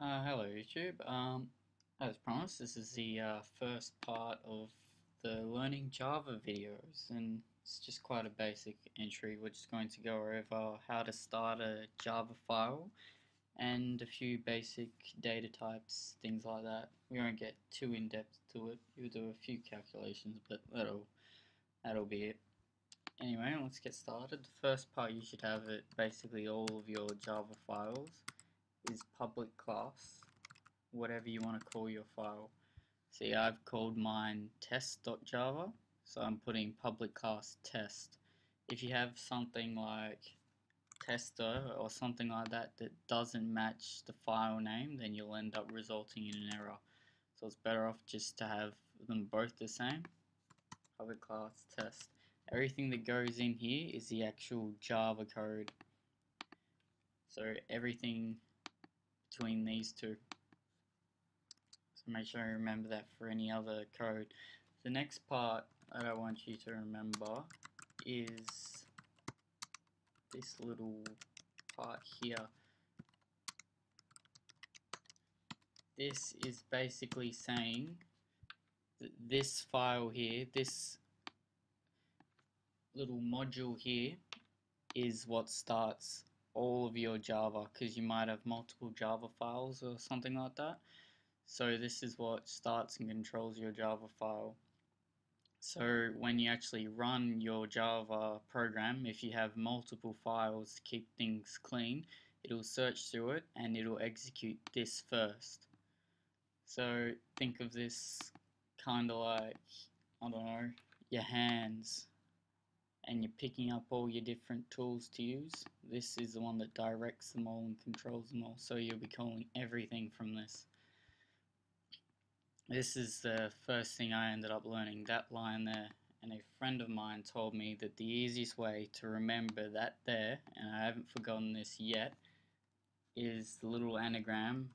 Hello YouTube. As promised, this is the first part of the learning Java videos, and it's just quite a basic entry. We're just going to go over how to start a Java file and a few basic data types, things like that. We won't get too in depth to it. You'll do a few calculations, but that'll be it. Anyway, let's get started. The first part you should have it basically all of your Java files is public class, whatever you want to call your file. See, I've called mine test.java, so I'm putting public class test. If you have something like tester or something like that that doesn't match the file name, then you'll end up resulting in an error. So it's better off just to have them both the same. Public class test. Everything that goes in here is the actual Java code. So everything between these two. So make sure you remember that for any other code. The next part that I want you to remember is this little part here. This is basically saying that this file here, this little module here, is what starts all of your Java, because you might have multiple Java files or something like that. So this is what starts and controls your Java file. So when you actually run your Java program, if you have multiple files to keep things clean, it'll search through it and it'll execute this first. So think of this kind of like, I don't know, your hands, and you're picking up all your different tools to use. This is the one that directs them all and controls them all, so you'll be calling everything from this. This is the first thing I ended up learning, that line there, and a friend of mine told me that the easiest way to remember that there, and I haven't forgotten this yet, is the little anagram,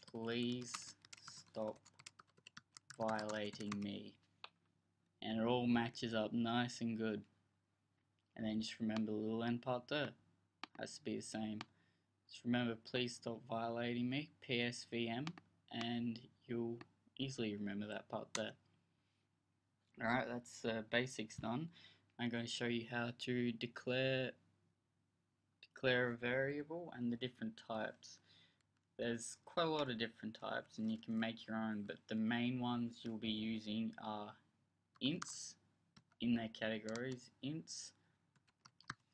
please stop violating me. And it all matches up nice and good. And then just remember the little end part there, has to be the same. Just remember please stop violating me, PSVM, and you'll easily remember that part there. Alright, that's basics done. I'm going to show you how to declare a variable and the different types. There's quite a lot of different types and you can make your own, but the main ones you'll be using are ints in their categories, ints,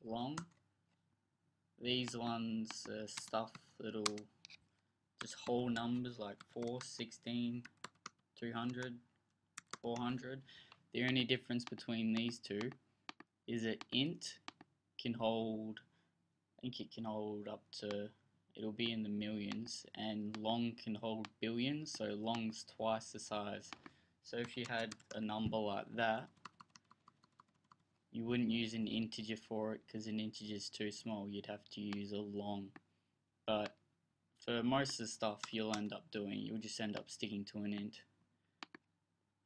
long. These ones are stuff that'll just whole numbers like 4, 16, 200, 400. The only difference between these two is that int can hold, I think it can hold up to, it'll be in the millions, and long can hold billions, so long's twice the size. So if you had a number like that, you wouldn't use an integer for it because an integer is too small, you'd have to use a long. But for most of the stuff you'll just end up sticking to an int,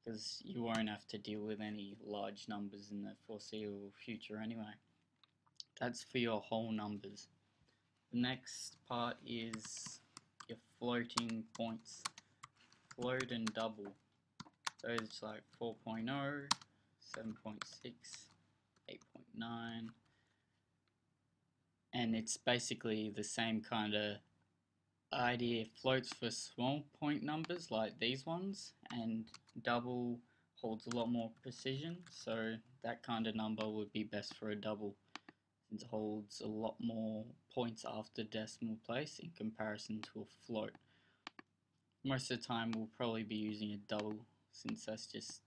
because you won't have to deal with any large numbers in the foreseeable future anyway. That's for your whole numbers. The next part is your floating points. Float and double. So it's like 4.0, 7.6, 8.9, and it's basically the same kind of idea. Floats for small point numbers like these ones, and double holds a lot more precision, so that kind of number would be best for a double, since it holds a lot more points after decimal place in comparison to a float. Most of the time we'll probably be using a double, since that's just,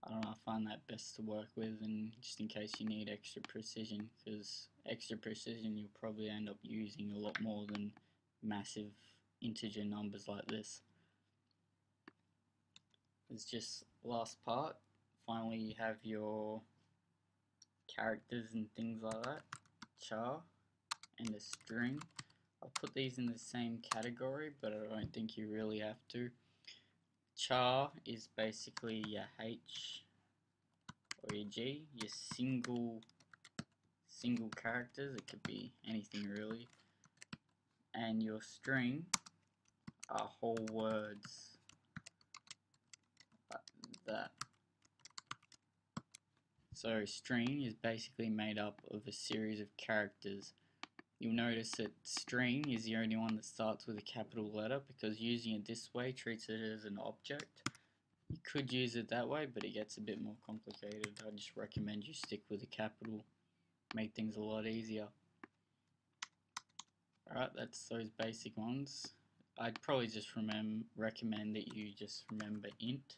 I don't know, I find that best to work with, and just in case you need extra precision, because extra precision you'll probably end up using a lot more than massive integer numbers like this. It's just last part. Finally you have your characters and things like that, char and a string. I'll put these in the same category, but I don't think you really have to. Char is basically your H or your G, your single characters, it could be anything really, and your string are whole words like that. So string is basically made up of a series of characters. You'll notice that string is the only one that starts with a capital letter because using it this way treats it as an object. You could use it that way, but it gets a bit more complicated. I just recommend you stick with a capital, make things a lot easier. Alright, that's those basic ones. I'd probably just recommend that you just remember int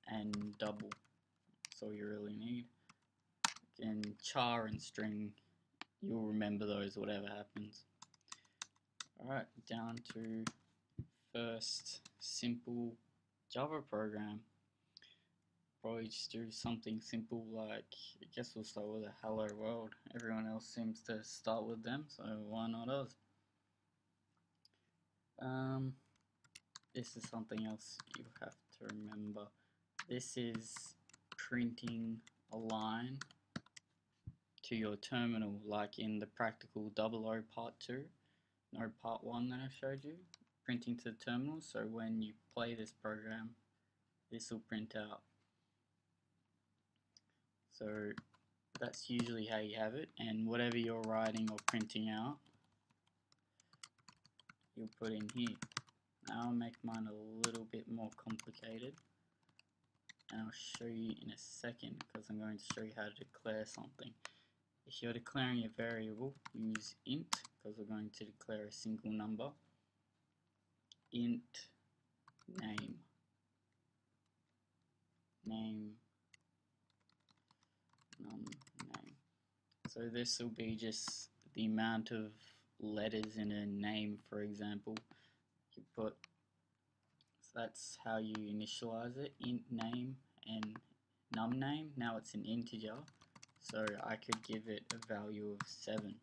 and double. That's all you really need. And char and string, you'll remember those whatever happens. Alright, down to first simple Java program. Probably just do something simple like, I guess we'll start with a hello world. Everyone else seems to start with them, so why not us? This is something else you have to remember. This is printing a line to your terminal, like in the practical 00 part 2, no part 1 that I showed you, printing to the terminal. So when you play this program, this will print out. So that's usually how you have it, and whatever you're writing or printing out, you'll put in here. Now I'll make mine a little bit more complicated, and I'll show you in a second because I'm going to show you how to declare something. If you're declaring a variable, use int because we're going to declare a single number. Int name. Name. Name. So this will be just the amount of letters in a name, for example. You put, so that's how you initialize it, int name and num name. Now it's an integer, so I could give it a value of 7.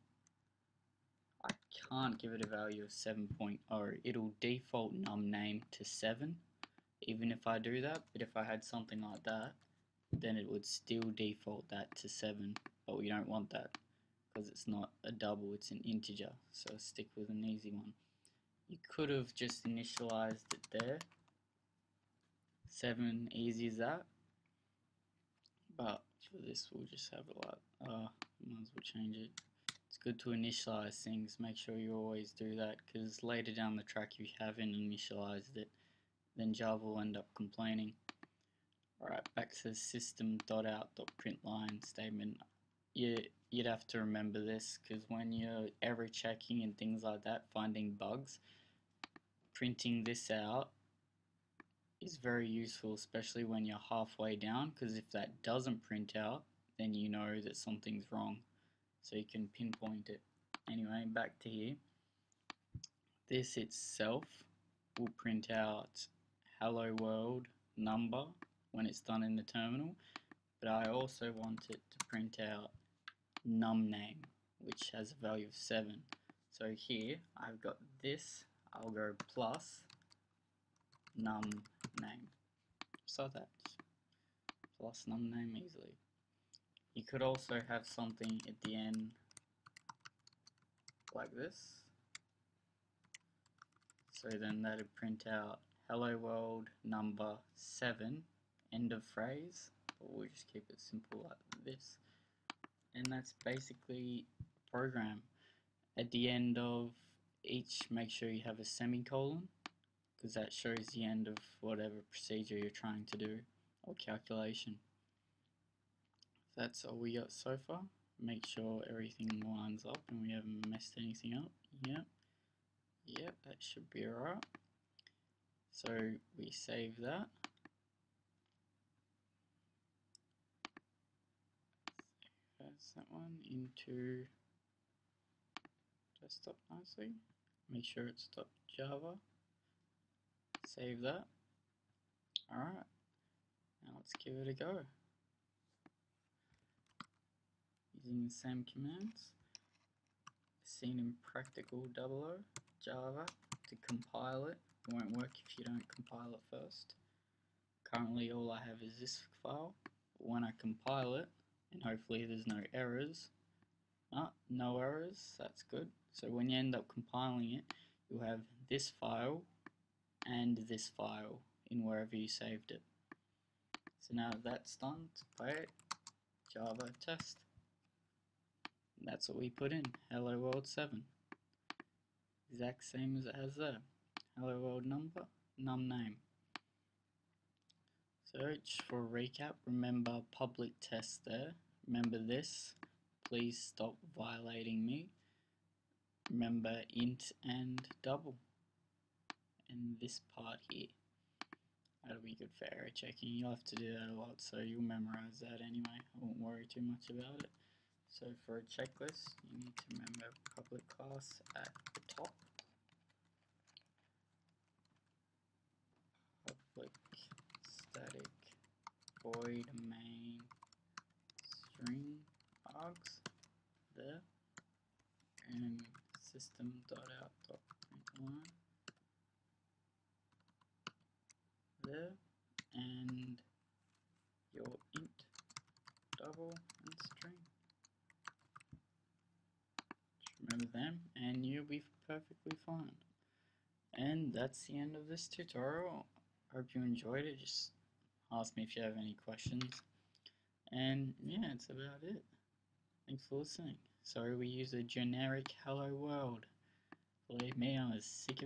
I can't give it a value of 7.0. It'll default num name to 7 even if I do that, but if I had something like that, then it would still default that to 7, but we don't want that because it's not a double, it's an integer, so stick with an easy one. You could have just initialized it there, 7, easy as that, but for this we'll just have it like, might as well change it. It's good to initialize things, make sure you always do that, because later down the track if you haven't initialized it, then Java will end up complaining. Alright, back to the system.out.println statement. You'd have to remember this because when you're error checking and things like that, finding bugs, printing this out is very useful, especially when you're halfway down, because if that doesn't print out, then you know that something's wrong, so you can pinpoint it. Anyway, back to here. This itself will print out hello world number when it's done in the terminal, but I also want it to print out num name, which has a value of 7. So here I've got this, I'll go plus num name, so that plus num name easily. You could also have something at the end like this, so then that would print out hello world number 7, end of phrase, but we'll just keep it simple like this. And that's basically a program. At the end of each, make sure you have a semicolon, because that shows the end of whatever procedure you're trying to do or calculation. That's all we got so far. Make sure everything lines up and we haven't messed anything up. Yep, that should be alright. So we save that. That's that one into desktop nicely. Make sure it's .java. Save that. Alright, now let's give it a go. Using the same commands, seen in practical 00 Java to compile it. It won't work if you don't compile it first. Currently all I have is this file. When I compile it, and hopefully there's no errors, no errors, that's good. So when you end up compiling it, you'll have this file and this file in wherever you saved it. So now that's done, to play it, Java test. And that's what we put in, hello world 7. Exact same as it has there. Hello world number, num name. So just for a recap, remember public test there. Remember this, please stop violating me. Remember int and double. And this part here. That'll be good for error checking. You'll have to do that a lot, so you'll memorize that anyway. I won't worry too much about it. So for a checklist, you need to remember public class at the top. Public static void main string args there, and system.out.println there, and your int double and string. Just remember them and you'll be perfectly fine. And that's the end of this tutorial. Hope you enjoyed it. Just ask me if you have any questions. And yeah, it's about it. Thanks for listening. Sorry we use a generic hello world. Believe me, I was sick